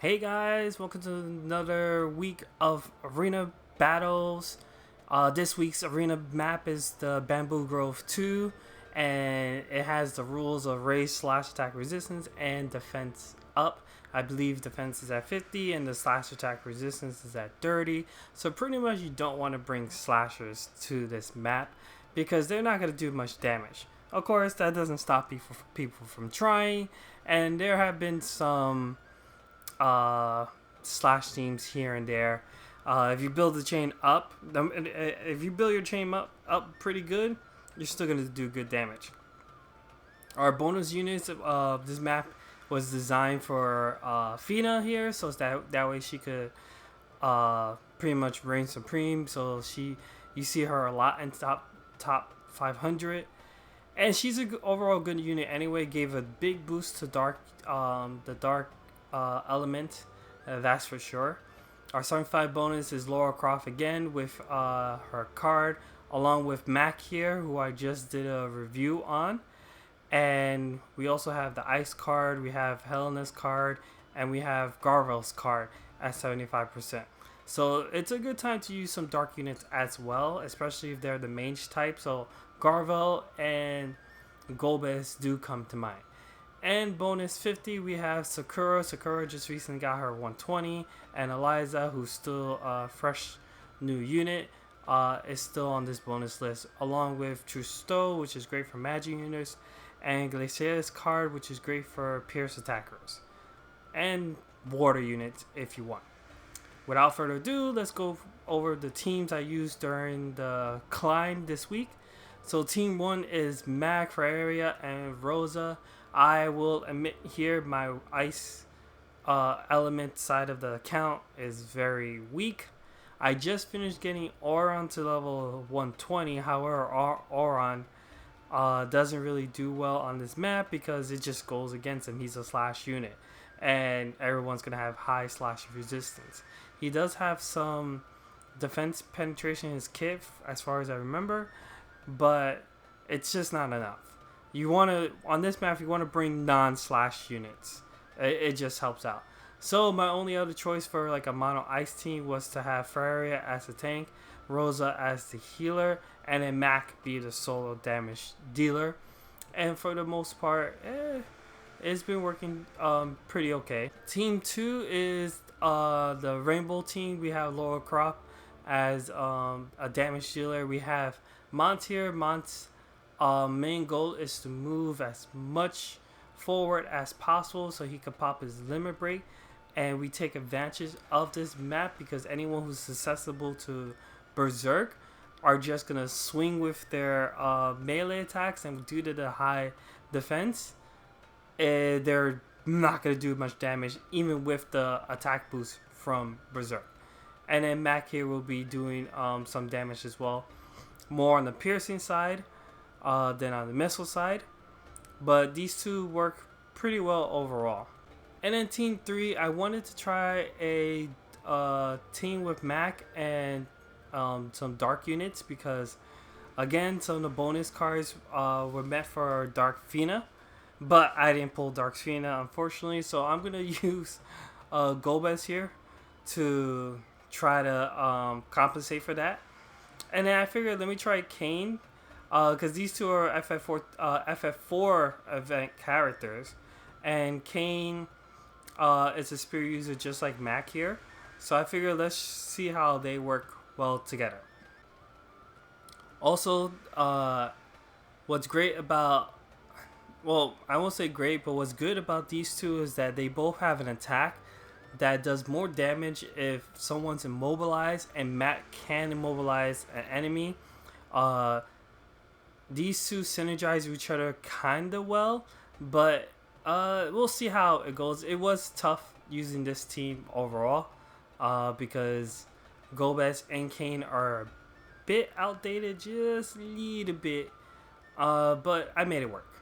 Hey guys, welcome to another week of arena battles. This week's arena map is the Bamboo Grove 2, and it has the rules of raise, slash attack resistance, and defense up. I believe defense is at 50 and the slash attack resistance is at 30. So pretty much you don't want to bring slashers to this map because they're not going to do much damage. Of course, that doesn't stop people from trying, and there have been some slash teams here and there. If you build the chain up, if you build your chain up pretty good, you're still gonna do good damage. Our bonus units of this map was designed for Fina here, so that way she could pretty much reign supreme. So you see her a lot in top 500, and she's an overall good unit anyway. Gave a big boost to the dark element, that's for sure. Our 75 bonus is Lara Croft again with her card, along with Mac here, who I just did a review on. And we also have the Ice card, we have Helena's card, and we have Garvel's card at 75%. So it's a good time to use some dark units as well, especially if they're the mage type. So Garvel and Golbez do come to mind. And bonus 50, we have Sakura. Sakura just recently got her 120. And Eliza, who's still a fresh new unit, is still on this bonus list. Along with Trusteau, which is great for magic units. And Glacier's card, which is great for pierce attackers. And water units if you want. Without further ado, let's go over the teams I used during the climb this week. So team 1 is Mag, Fryevia, and Rosa. I will admit here my ice element side of the account is very weak. I just finished getting Oberon to level 120. However, Oberon doesn't really do well on this map because it just goes against him. He's a slash unit, and everyone's going to have high slash resistance. He does have some defense penetration in his kit, as far as I remember, but it's just not enough. You want to, on this map, you want to bring non-slash units. It just helps out. So my only other choice for like a mono ice team was to have Fryevia as the tank, Rosa as the healer, and then Mac be the solo damage dealer. And for the most part, it's been working pretty okay. Team 2 is the Rainbow team. We have Lara Croft as a damage dealer. We have Mont here. Mont's main goal is to move as much forward as possible so he could pop his limit break, and we take advantage of this map because anyone who's susceptible to berserk are just gonna swing with their melee attacks, and due to the high defense, they're not gonna do much damage even with the attack boost from berserk. And then Mac here will be doing some damage as well, more on the piercing side than on the missile side, but these two work pretty well overall. And then team 3, I wanted to try a team with Mac and some dark units because, again, some of the bonus cards were meant for Dark Fina, but I didn't pull Dark Fina, unfortunately, so I'm gonna use Golbez here to try to compensate for that. And then I figured, let me try Kain, because these two are FF4 event characters, and Kain is a spear user just like Mac here. So I figured let's see how they work well together. Also, what's great about, well, I won't say great, but what's good about these two is that they both have an attack that does more damage if someone's immobilized, and Mac can immobilize an enemy. These two synergize with each other kind of well, but we'll see how it goes. It was tough using this team overall because Golbez and Kain are a bit outdated, just a little bit, but I made it work.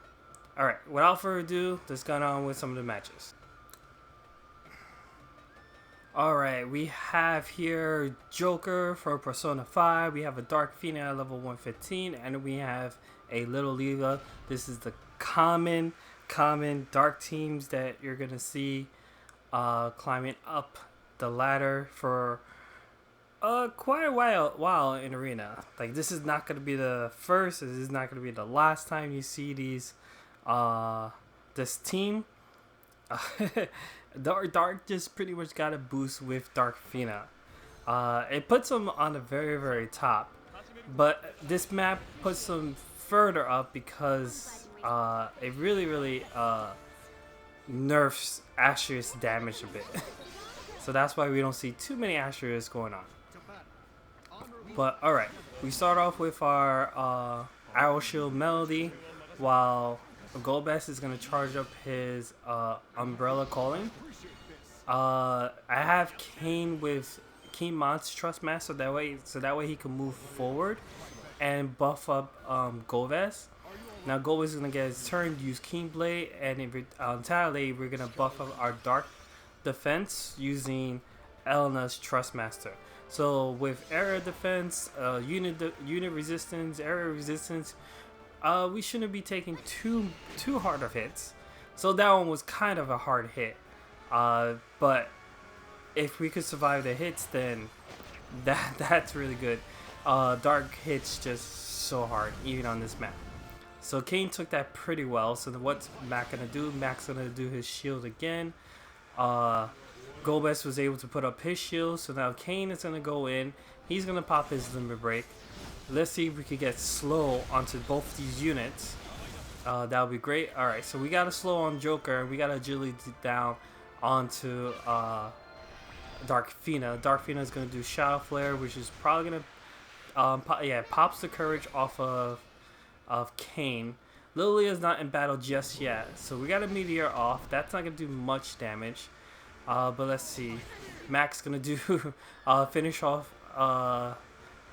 Alright, without further ado, let's get on with some of the matches. Alright, we have here Joker for Persona 5, we have a Dark Fina at level 115, and we have a Little Leela. This is the common dark teams that you're going to see climbing up the ladder for quite a while in arena. Like, this is not gonna be the first. This is not gonna be the last time you see this team. Dark just pretty much got a boost with Dark Fina. It puts them on the very top, but this map puts them further up because it really nerfs Asher's damage a bit. So that's why we don't see too many Ashers going on. But alright, we start off with our Arrow Shield Melody, while Golbez is going to charge up his Umbrella Calling. I have Kain with Mont's Trust Master so that way he can move forward and buff up Golbez. Now Golbez is going to get his turn, use Keen Blade, and in entirely we're going to buff up our Dark Defense using Helena's Trust Master. So with area defense, unit resistance, area resistance, we shouldn't be taking too hard of hits. So that one was kind of a hard hit. But if we could survive the hits, then that's really good. Dark hits just so hard, even on this map. So Kain took that pretty well. So what's Mac gonna do? Mac's gonna do his shield again. Golbez was able to put up his shield, so now Kain is gonna go in. He's gonna pop his limit break. Let's see if we could get slow onto both these units. That would be great. Alright, so we got a slow on Joker, and we got agility down onto Dark Fina. Dark Fina is gonna do Shadow Flare, which is probably gonna pops the courage off of Kain. Leela's not in battle just yet, so we got a Meteor off. That's not gonna do much damage. But let's see. Mac's gonna do finish off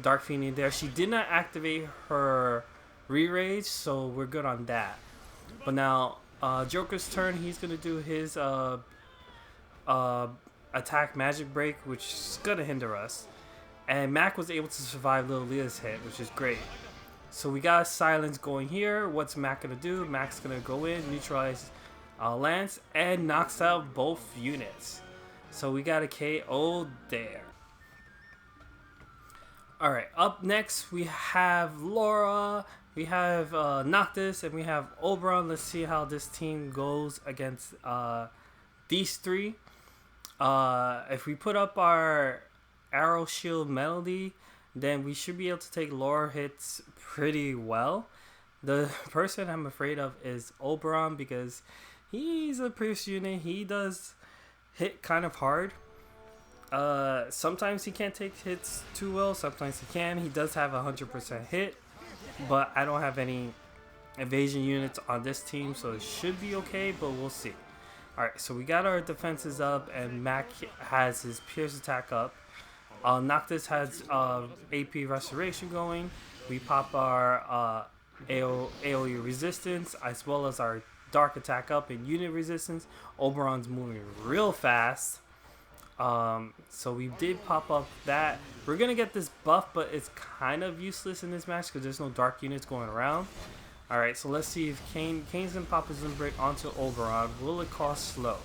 Dark Fina there. She did not activate her re-rage, so we're good on that. But now Joker's turn. He's gonna do his attack magic break, which is gonna hinder us. And Mac was able to survive Leela's hit, which is great. So we got a silence going here. What's Mac gonna do? Mac's gonna go in, neutralize Lance, and knocks out both units. So we got a KO there. Alright, up next we have Lara, we have Noctics, and we have Oberon. Let's see how this team goes against these three. If we put up our Arrow Shield Melody, then we should be able to take Lara hits pretty well. The person I'm afraid of is Oberon, because he's a Pierce unit. He does hit kind of hard. Sometimes he can't take hits too well. Sometimes he can. He does have 100% hit, but I don't have any evasion units on this team, so it should be okay, but we'll see. Alright, so we got our defenses up, and Mac has his Pierce attack up. Noctics has AP Restoration going. We pop our AoE resistance, as well as our Dark attack up and unit resistance. Oberon's moving real fast. So we did pop up that. We're going to get this buff, but it's kind of useless in this match because there's no dark units going around. Alright, so let's see if Kain's going to pop his break onto Oberon. Will it cost slow?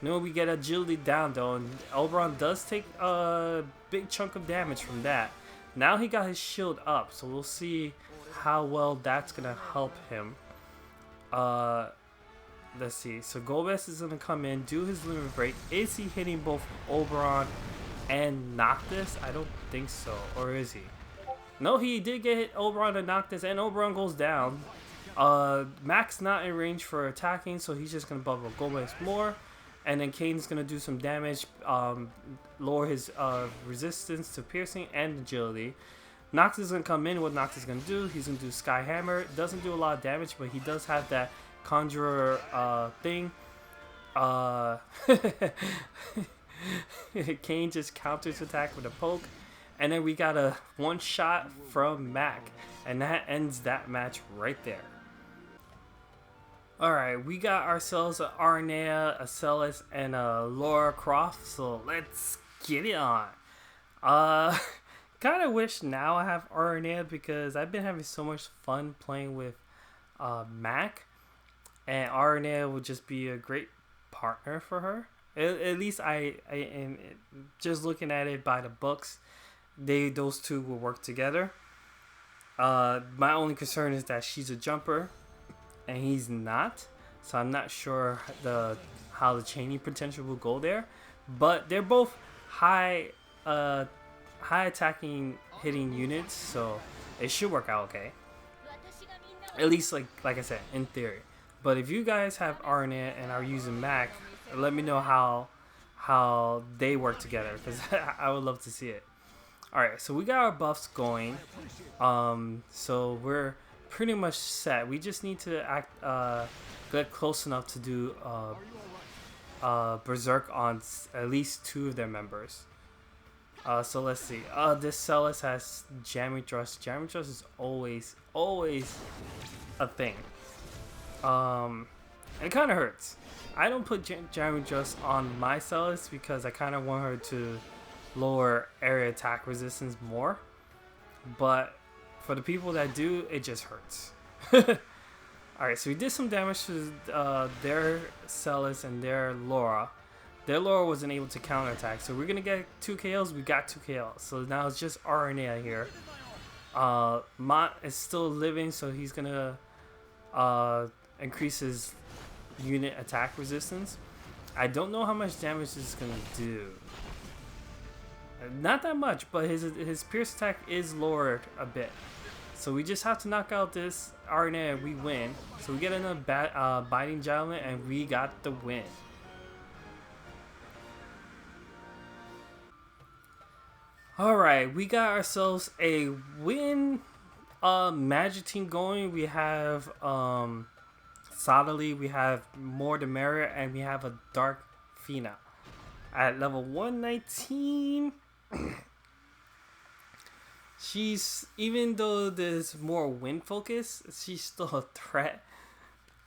No, we get agility down though, and Oberon does take a big chunk of damage from that. Now he got his shield up, so we'll see how well that's going to help him. Let's see. So Golbez is gonna come in, do his limit break. Is he hitting both Oberon and Noctics? I don't think so. Or is he? No, he did get hit Oberon and Noctics, and Oberon goes down. Mac's not in range for attacking, so he's just gonna buff up Golbez more. And then Kain's gonna do some damage, lower his resistance to piercing and agility. Noctics is gonna come in. What Noctics is gonna do? He's gonna do Sky Hammer. Doesn't do a lot of damage, but he does have that Conjurer thing. Kain just counters attack with a poke, and then we got a one shot from Mac, and that ends that match right there. Alright, we got ourselves an Aranea, a Celes, and a Lara Croft, so let's get it on. Kind of wish now I have Aranea, because I've been having so much fun playing with Mac. And Aranea would just be a great partner for her. At least and just looking at it by the books, those two will work together. My only concern is that she's a jumper, and he's not. So I'm not sure how the chaining potential will go there. But they're both high attacking hitting units, so it should work out okay. At least like I said, in theory. But if you guys have Aranea and are using Mac, let me know how they work together, because I would love to see it. Alright, so we got our buffs going. So we're pretty much set. We just need to get close enough to do Berserk on at least 2 of their members. So let's see. This Celes has Jamming Thrust. Jamming Thrust is always a thing. It kind of hurts. I don't put Jamming Thrust on my Celes because I kind of want her to lower area attack resistance more. But for the people that do, it just hurts. Alright, so we did some damage to their Celes and their Lara. Their Lara wasn't able to counterattack, so we're gonna get 2 KOs. We got 2 KOs, so now it's just Aranea here. Mont is still living, so he's gonna increase his unit attack resistance. I don't know how much damage this is gonna do. Not that much, but his pierce attack is lowered a bit. So we just have to knock out this Aranea and we win. So we get another biting javelin and we got the win. Alright, we got ourselves a win magic team going. We have Sadali, we have Merrier, and we have a dark Fina. At level 119, she's, even though there's more wind focus, she's still a threat.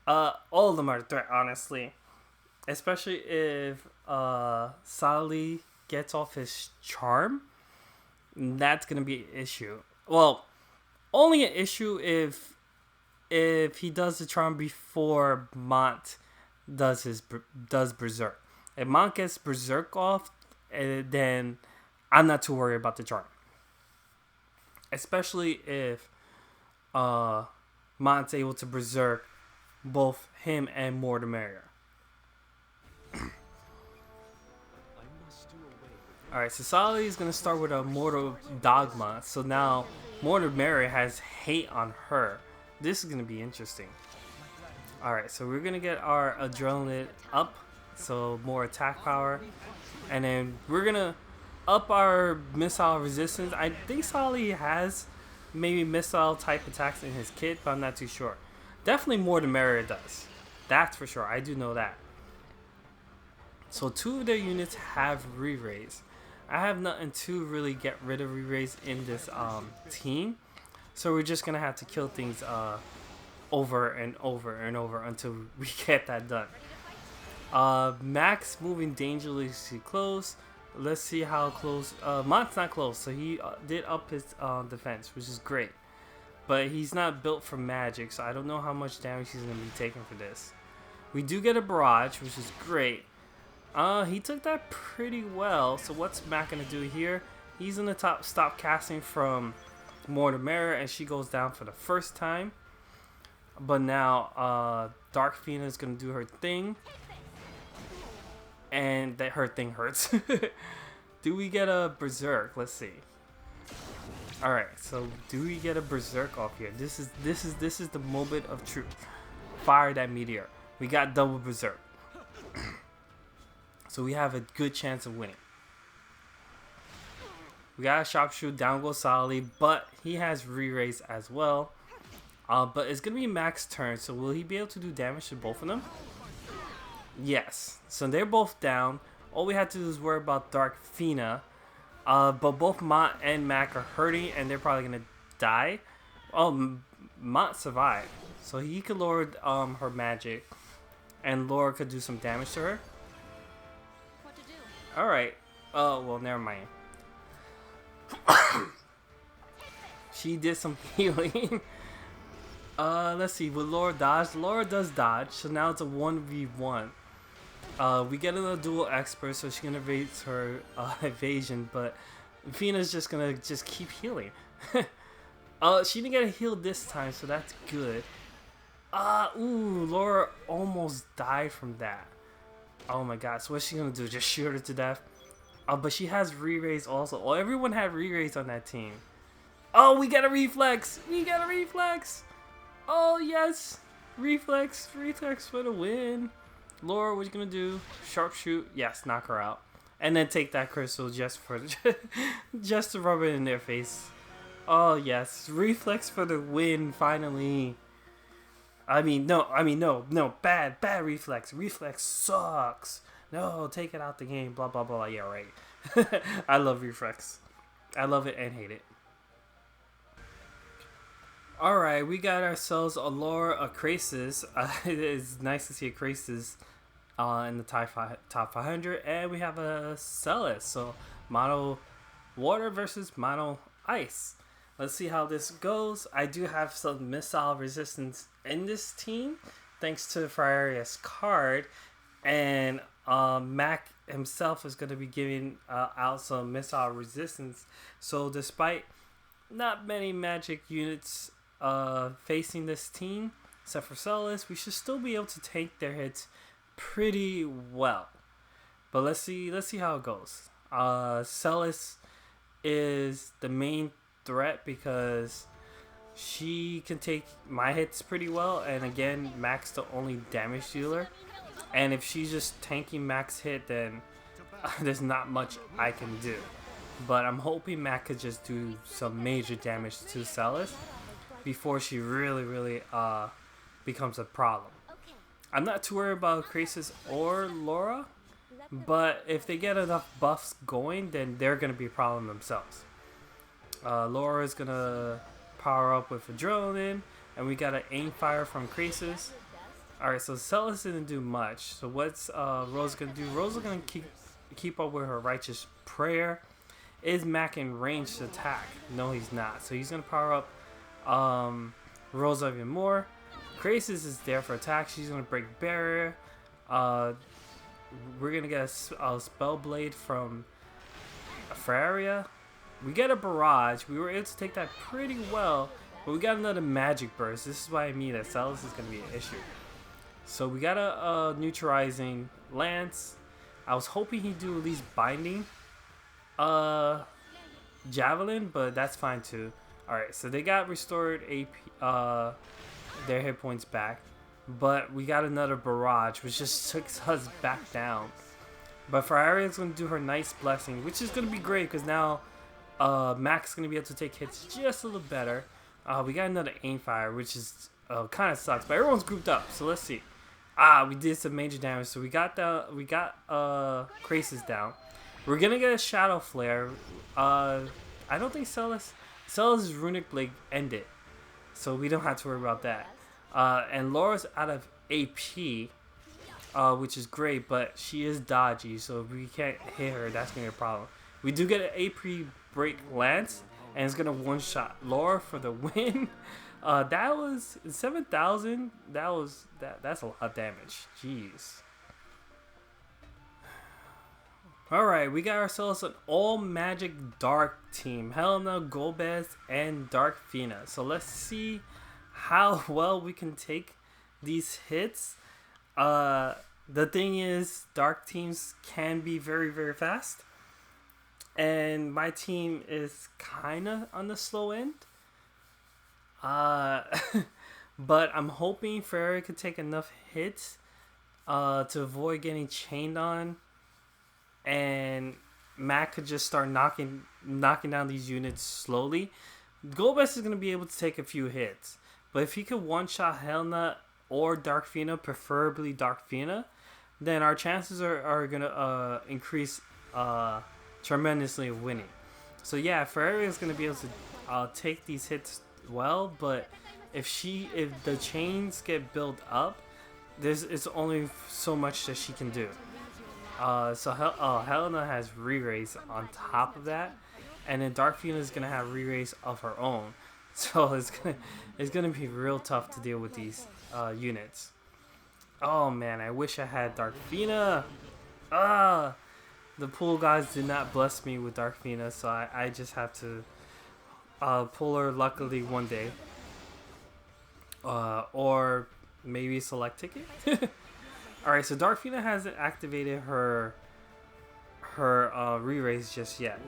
All of them are a threat, honestly. Especially if Sadali gets off his charm. That's gonna be an issue. Well, only an issue if he does the charm before Mont does Berserk. If Mont gets Berserk off, then I'm not too worried about the charm. Especially if Mont's able to Berserk both him and Merrier. Alright, so Sadali is going to start with a Mortal Dogma. So now Merrier has hate on her. This is going to be interesting. Alright, so we're going to get our adrenaline up. So more attack power. And then we're going to up our missile resistance. I think Sadali has maybe missile type attacks in his kit, but I'm not too sure. Definitely Merrier does. That's for sure. I do know that. So 2 of their units have re-raise. I have nothing to really get rid of re-raise in this team. So we're just going to have to kill things over and over and over until we get that done. Max moving dangerously close. Let's see how close. Mont's not close, so he did up his defense, which is great. But he's not built for magic, so I don't know how much damage he's going to be taking for this. We do get a barrage, which is great. He took that pretty well. So what's Mac going to do here? He's in the top, stop casting from Merrier, and she goes down for the first time. But now Dark Fina is going to do her thing. And that her thing hurts. Do we get a Berserk? Let's see. Alright, so do we get a Berserk off here? This is the moment of truth. Fire that meteor. We got double Berserk. So we have a good chance of winning. We got a sharpshoot, down goes Sadali, but he has re-raise as well. But it's going to be Mac's turn, so will he be able to do damage to both of them? Yes. So they're both down. All we have to do is worry about Dark Fina. But both Mont and Mac are hurting, and they're probably going to die. Oh, Mont survived. So he could lower her magic, and Lara could do some damage to her. Alright. Oh, well, never mind. She did some healing. Let's see. Will Lara dodge? Lara does dodge. So now it's a 1v1. We get another dual expert, so she's gonna raise her evasion, but Fina's just gonna keep healing. She didn't get a heal this time, so that's good. Ooh, Lara almost died from that. Oh my god, so what's she gonna do? Just shoot her to death? But she has re-raise also. Oh, everyone had re-raise on that team. Oh, we got a reflex! We got a reflex! Oh, yes! Reflex for the win. Lara, what you gonna do? Sharpshoot. Yes, knock her out. And then take that crystal just for just to rub it in their face. Oh, yes. Reflex for the win, finally. No. Bad reflex. Reflex sucks. No, take it out the game. Blah, blah, blah. Yeah, right. I love reflex. I love it and hate it. Alright, we got ourselves a Lara, a Creysse. It is nice to see a Creysse in the top 500. And we have a Celes. So, mono water versus mono ice. Let's see how this goes. I do have some missile resistance in this team, thanks to Fryevia's card. And Mac himself is going to be giving out some missile resistance. So despite not many magic units facing this team, except for Celes, we should still be able to tank their hits pretty well. But let's see how it goes. Celes is the main threat because she can take my hits pretty well, and again, Mac's the only damage dealer. And if she's just tanking Mac's hit, then there's not much I can do. But I'm hoping Mac could just do some major damage to Celes before she really becomes a problem. I'm not too worried about Creysse or Lara, but if they get enough buffs going, then they're going to be a problem themselves. Lara is going to power up with Adrenaline, and we got an aim fire from Creysse. Alright, so Celes didn't do much. So what's Rosa going to do? Rosa going to keep up with her righteous prayer. Is Mac in range to attack? No, he's not. So he's going to power up Rosa even more. Creysse is there for attack. She's going to break barrier. We're going to get a spell blade from Fryevia. We get a barrage. We were able to take that pretty well, but we got another magic burst. This is why I mean that Celes is going to be an issue. So we got a neutralizing lance. I was hoping he'd do at least binding javelin, but that's fine too. Alright, so they got restored AP, their hit points back, but we got another barrage, which just took us back down. But Fryevia's going to do her nice blessing, which is going to be great because now Mac's going to be able to take hits just a little better. We got another aim fire, which is kind of sucks, but everyone's grouped up, so let's see. We did some major damage, so we got Creysse down. We're gonna get a Shadow Flare. I don't think Celes' Runic Blade ended, so we don't have to worry about that. And Lara's out of AP, which is great, but she is dodgy, so if we can't hit her, that's gonna be a problem. We do get an AP Break Lance, and it's gonna one-shot Lara for the win. That was 7,000. That's a lot of damage. Jeez. Alright, we got ourselves an all magic dark team. Helena, Golbez, and Dark Fina. So let's see how well we can take these hits. The thing is, dark teams can be very fast. And my team is kinda on the slow end. But I'm hoping Fryeria could take enough hits to avoid getting chained on, and Mac could just start knocking down these units slowly. Golbez is going to be able to take a few hits, but if he could one-shot Helena or Dark Fina, preferably Dark Fina, then our chances are going to increase tremendously of winning. So yeah, Fryeria is going to be able to take these hits well, but if the chains get built up, it's only so much that she can do. So Helena has re-raise on top of that, and then Dark Fina is gonna have re-raise of her own. So it's gonna be real tough to deal with these units. Oh man, I wish I had Dark Fina. Ah, the pool gods did not bless me with Dark Fina, so I just have to pull her luckily one day. Or maybe select ticket. Alright, so Dark Fina hasn't activated her re-raise just yet.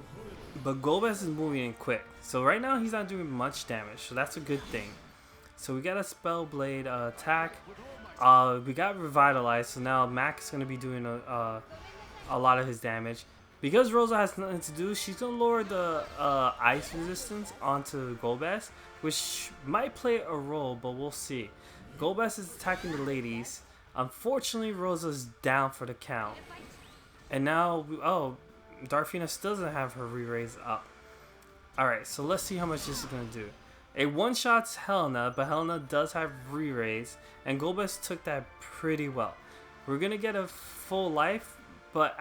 But Golbez is moving in quick. So right now he's not doing much damage, so that's a good thing. So we got a Spell Blade attack. We got Revitalized, so now Mac is going to be doing a lot of his damage. Because Rosa has nothing to do, she's going to lower the ice resistance onto Golbez, which might play a role, but we'll see. Golbez is attacking the ladies. Unfortunately, Rosa's down for the count. And now, Darfina still doesn't have her re-raise up. Alright, so let's see how much this is going to do. A one-shot's Helena, but Helena does have re-raise, and Golbez took that pretty well. We're going to get a full life, but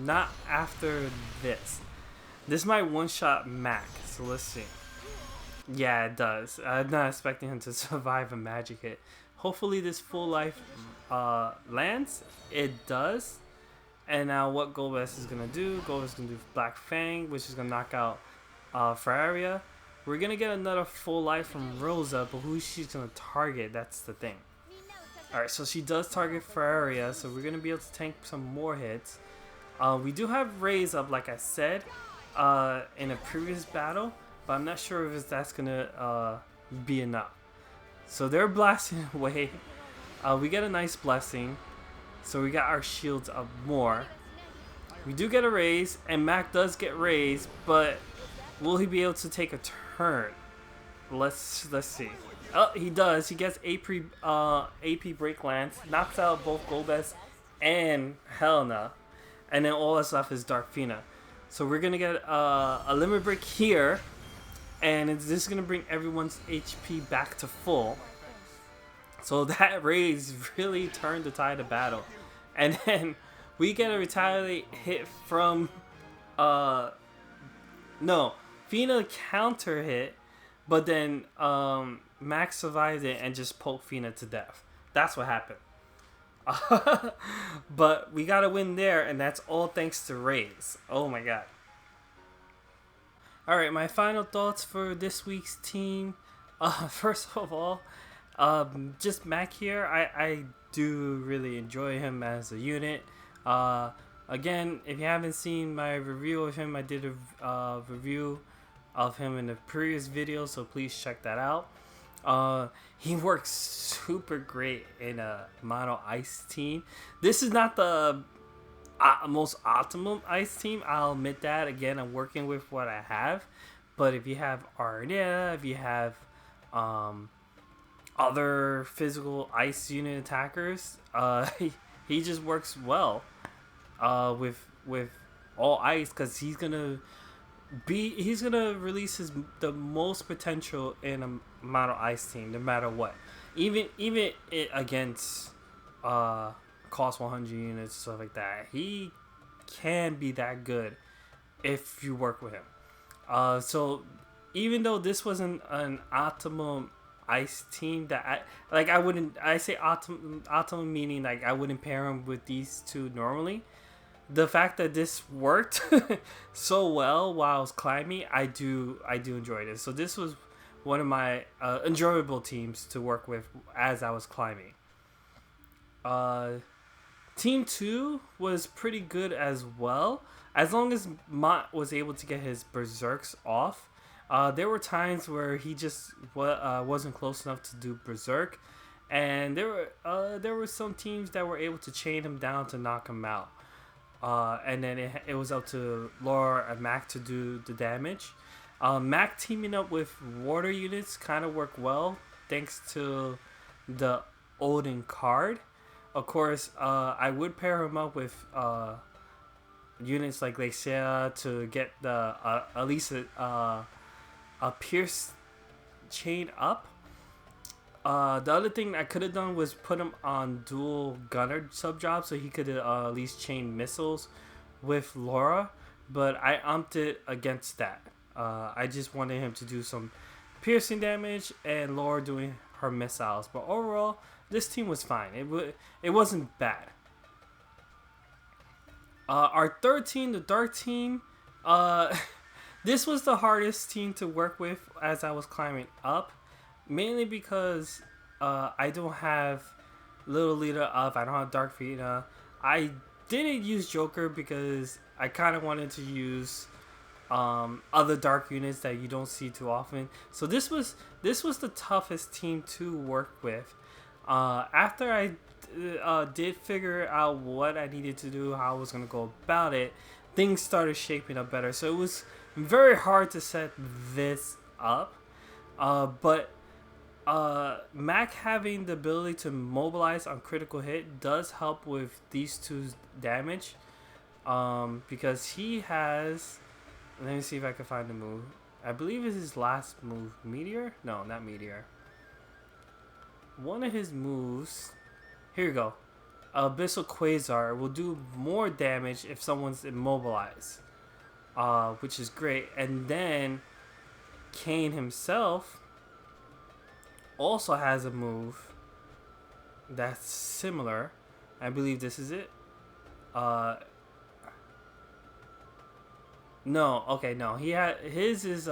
not after this. This might one-shot Mac, so let's see. Yeah, it does. I'm not expecting him to survive a magic hit. Hopefully this full life lands. It does. And now what Golbez is going to do, Golbez is going to do Black Fang, which is going to knock out Fryevia. We're going to get another full life from Rosa, but who she's going to target, that's the thing. Alright, so she does target Fryevia, so we're going to be able to tank some more hits. We do have Raise up, like I said, in a previous battle, but I'm not sure if that's going to be enough. So they're blasting away. We get a nice blessing. So we got our shields up more. We do get a raise, and Mac does get raised, but will he be able to take a turn? Let's see. Oh, he does. He gets AP Break Lance, knocks out both Golbez and Helena, and then all that's left is Dark Fina. So we're gonna get a limit break here, and this is gonna bring everyone's HP back to full. So that raise really turned the tide of battle. And then we get a retaliate hit from Fina counter hit, but then Max survived it and just poked Fina to death. That's what happened. But we got a win there, and that's all thanks to Raise. Oh my god. Alright, my final thoughts for this week's team. First of all, just Mac here, I do really enjoy him as a unit. Again, if you haven't seen my review of him, I did a review of him in the previous video, so please check that out. He works super great in a mono ice team. This is not the most optimum ice team, I'll admit that. Again, I'm working with what I have, but if you have Aranea, if you have other physical ice unit attackers, he just works well with all ice, because he's gonna release the most potential in a mono ice team, no matter what. Even it against cost 100 units, stuff like that, he can be that good if you work with him. So even though this wasn't an optimum ice team, that I say optimum meaning like I wouldn't pair him with these two normally. The fact that this worked so well while I was climbing, I do enjoy this. So this was one of my enjoyable teams to work with as I was climbing. Team 2 was pretty good as well, as long as Mont was able to get his berserks off. There were times where he just wasn't close enough to do berserk, and there were some teams that were able to chain him down to knock him out. And then it was up to Lara and Mac to do the damage. Mac teaming up with water units kind of worked well thanks to the Odin card. Of course, I would pair him up with units like Leela to get the at least a pierce chain up. The other thing I could have done was put him on dual gunner sub job, so he could at least chain missiles with Lara, but I opted against that. I just wanted him to do some piercing damage and Lara doing her missiles. But overall, this team was fine. It wasn't bad. Our third team, the dark team, this was the hardest team to work with as I was climbing up, mainly because I don't have little Leela up. I don't have dark Fina. I didn't use Joker because I kind of wanted to use other dark units that you don't see too often. So this was the toughest team to work with. After I did figure out what I needed to do, how I was going to go about it, things started shaping up better. So it was very hard to set this up. But Mac having the ability to mobilize on critical hit does help with these two's damage. Because he has... Let me see if I can find the move. I believe it's his last move. Meteor? No, not Meteor. One of his moves... Here you go. Abyssal Quasar will do more damage if someone's immobilized. Which is great. And then Kain himself also has a move that's similar. I believe this is it. No, okay, no. His is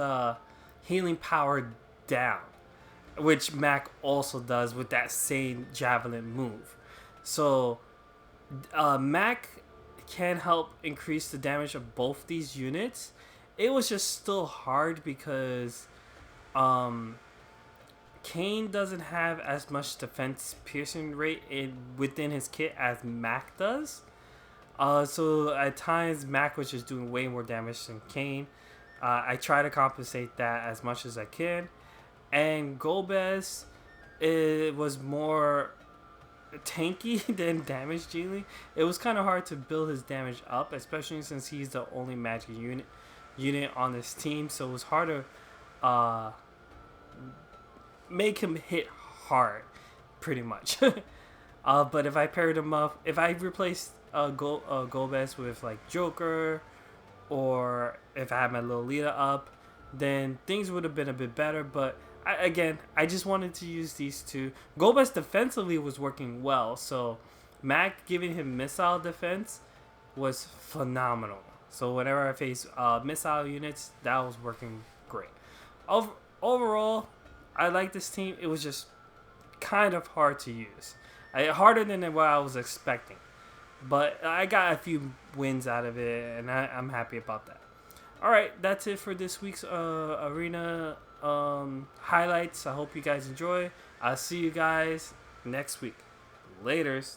healing power down, which Mac also does with that same javelin move. So Mac can help increase the damage of both these units. It was just still hard because Kain doesn't have as much defense piercing rate within his kit as Mac does. So at times Mac was just doing way more damage than Kain. I try to compensate that as much as I can. And Golbez, it was more tanky than damage dealing. It was kind of hard to build his damage up, especially since he's the only magic unit on this team. So it was hard to make him hit hard, pretty much. But if I paired him up, if I replaced Golbez with like Joker, or if I had my little Leela up, then things would have been a bit better. But I just wanted to use these two. Golbez defensively was working well, so Mac giving him missile defense was phenomenal. So whenever I face missile units, that was working great. Overall, I like this team. It was just kind of hard to use. Harder than what I was expecting. But I got a few wins out of it, and I'm happy about that. Alright, that's it for this week's Arena highlights. I hope you guys enjoy. I'll see you guys next week. Laters.